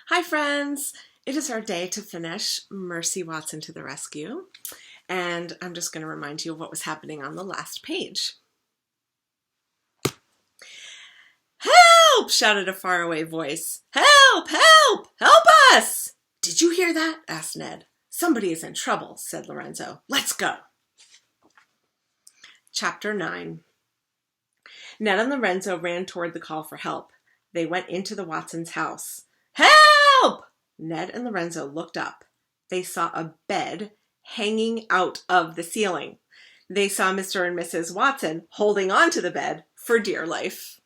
Hi friends! It is our day to finish Mercy Watson to the Rescue, and I'm just going to remind you of what was happening on the last page. "Help!" shouted a faraway voice. "Help! Help! Help us!" "Did you hear that?" asked Ned. "Somebody is in trouble," said Lorenzo. "Let's go." Chapter 9. Ned and Lorenzo ran toward the call for help. They went into the Watsons' house. "Help!" Ned and Lorenzo looked up. They saw a bed hanging out of the ceiling. They saw Mr. and Mrs. Watson holding on to the bed for dear life.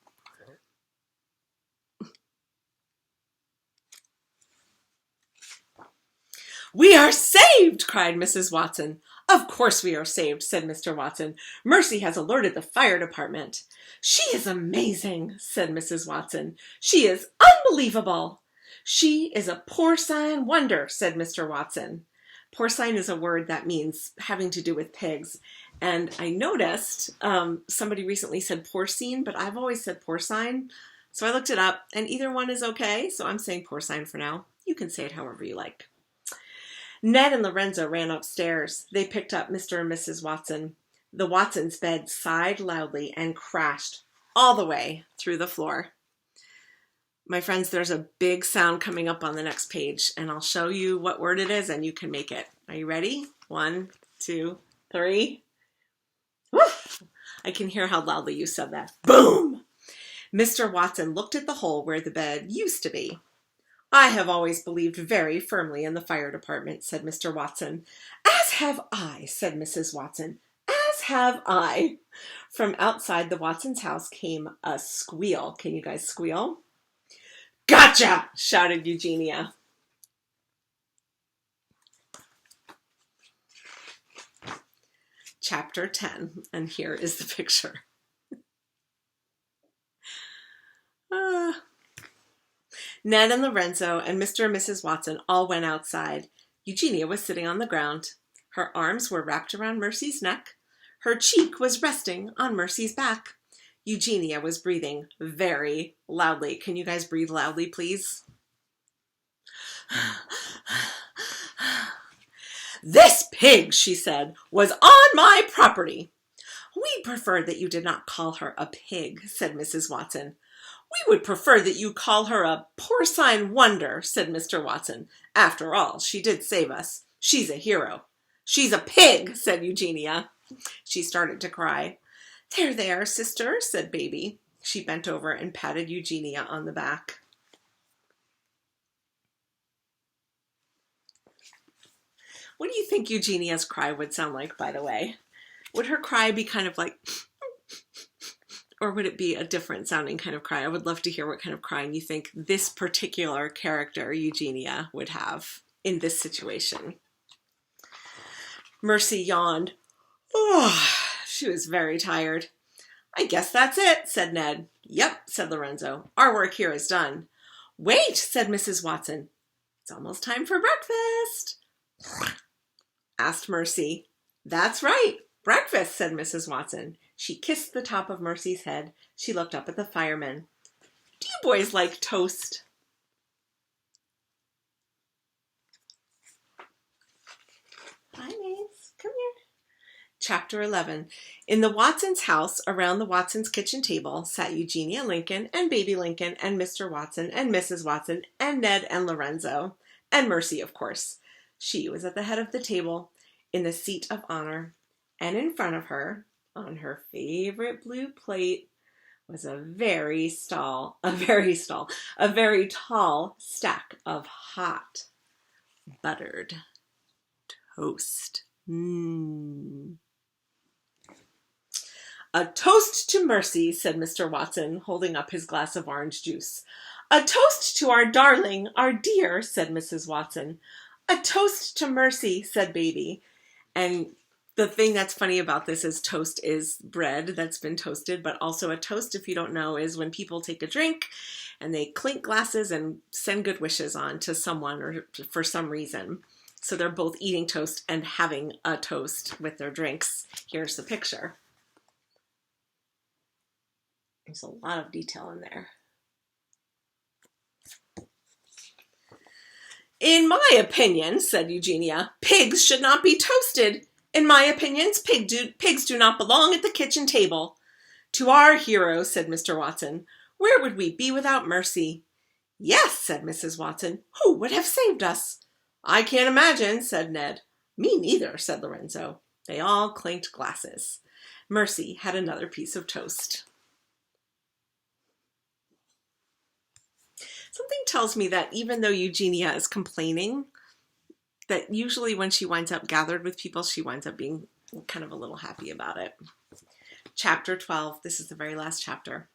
"We are saved!" cried Mrs. Watson. "Of course we are saved," said Mr. Watson. "Mercy has alerted the fire department." "She is amazing," said Mrs. Watson. "She is unbelievable." "She is a porcine wonder," said Mr. Watson. Porcine is a word that means having to do with pigs. And I noticed somebody recently said porcine, but I've always said porcine. So I looked it up, and either one is okay. So I'm saying porcine for now. You can say it however you like. Ned and Lorenzo ran upstairs. They picked up Mr. and Mrs. Watson. The Watsons' bed sighed loudly and crashed all the way through the floor. My friends, there's a big sound coming up on the next page, and I'll show you what word it is, and you can make it. Are you ready? 1, 2, 3. Woof! I can hear how loudly you said that. Boom! Mr. Watson looked at the hole where the bed used to be. "I have always believed very firmly in the fire department," said Mr. Watson. "As have I," said Mrs. Watson. "As have I." From outside the Watsons' house came a squeal. Can you guys squeal? "Gotcha!" shouted Eugenia. Chapter 10, and here is the picture. Ned and Lorenzo and Mr. and Mrs. Watson all went outside. Eugenia was sitting on the ground. Her arms were wrapped around Mercy's neck. Her cheek was resting on Mercy's back. Eugenia was breathing very loudly. Can you guys breathe loudly, please? "This pig," she said, "was on my property." "We prefer that you did not call her a pig," said Mrs. Watson. "We would prefer that you call her a porcine wonder," said Mr. Watson. "After all, she did save us. She's a hero." "She's a pig," said Eugenia. She started to cry. "There, there, sister," said Baby. She bent over and patted Eugenia on the back. What do you think Eugenia's cry would sound like, by the way? Would her cry be kind of like, or would it be a different sounding kind of cry? I would love to hear what kind of crying you think this particular character, Eugenia, would have in this situation. Mercy yawned. Oh, she was very tired. "I guess that's it," said Ned. "Yep," said Lorenzo. "Our work here is done." "Wait," said Mrs. Watson. "It's almost time for breakfast," asked Mercy. "That's right, breakfast," said Mrs. Watson. She kissed the top of Mercy's head. She looked up at the firemen. "Do you boys like toast?" Hi, Mace. Come here. Chapter 11. In the Watsons' house, around the Watsons' kitchen table, sat Eugenia Lincoln and Baby Lincoln and Mr. Watson and Mrs. Watson and Ned and Lorenzo. And Mercy, of course. She was at the head of the table, in the seat of honor. And in front of her, on her favorite blue plate, was a very tall stack of hot, buttered toast. "A toast to Mercy," said Mr. Watson, holding up his glass of orange juice. "A toast to our darling, our dear," said Mrs. Watson. "A toast to Mercy," said Baby. And the thing that's funny about this is toast is bread that's been toasted, but also a toast, if you don't know, is when people take a drink and they clink glasses and send good wishes on to someone or for some reason. So they're both eating toast and having a toast with their drinks. Here's the picture. There's a lot of detail in there. In my opinion, said Eugenia, pigs should not be toasted. In my opinion, pigs do not belong at the kitchen table. To our hero, said Mr. Watson, where would we be without Mercy? Yes, said Mrs. Watson, who would have saved us? I can't imagine, said Ned. Me neither, said Lorenzo. They all clinked glasses. Mercy had another piece of toast. Something tells me that even though Eugenia is complaining, that usually when she winds up gathered with people, she winds up being kind of a little happy about it. Chapter 12. This is the very last chapter.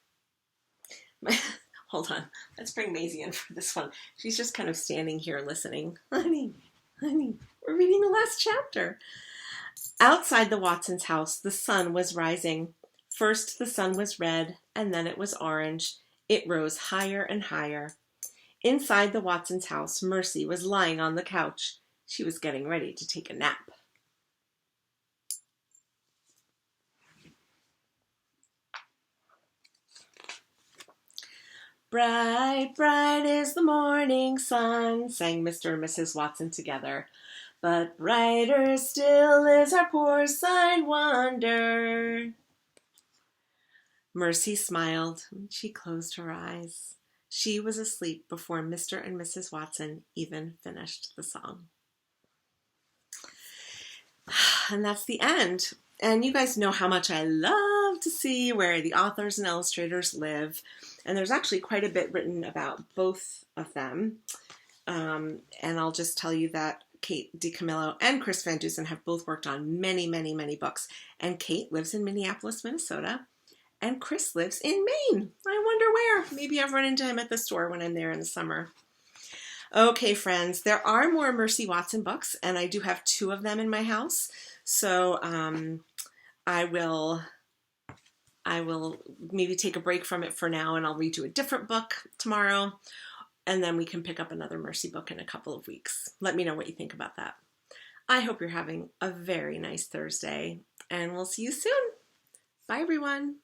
Hold on. Let's bring Maisie in for this one. She's just kind of standing here listening. Honey, we're reading the last chapter. Outside the Watsons' house, the sun was rising. First the sun was red, and then it was orange. It rose higher and higher. Inside the Watsons' house, Mercy was lying on the couch. She was getting ready to take a nap. Bright, bright is the morning sun, sang Mr. and Mrs. Watson together. But brighter still is our porcine wonder. Mercy smiled. She closed her eyes. She was asleep before Mr. and Mrs. Watson even finished the song. And that's the end. And you guys know how much I love to see where the authors and illustrators live. And there's actually quite a bit written about both of them. And I'll just tell you that Kate DiCamillo and Chris Van Dusen have both worked on many, many, many books. And Kate lives in Minneapolis, Minnesota. And Chris lives in Maine. I wonder where. Maybe I've run into him at the store when I'm there in the summer. Okay, friends, there are more Mercy Watson books, and I do have 2 of them in my house. So I will maybe take a break from it for now, and I'll read you a different book tomorrow, and then we can pick up another Mercy book in a couple of weeks. Let me know what you think about that. I hope you're having a very nice Thursday, and we'll see you soon. Bye, everyone.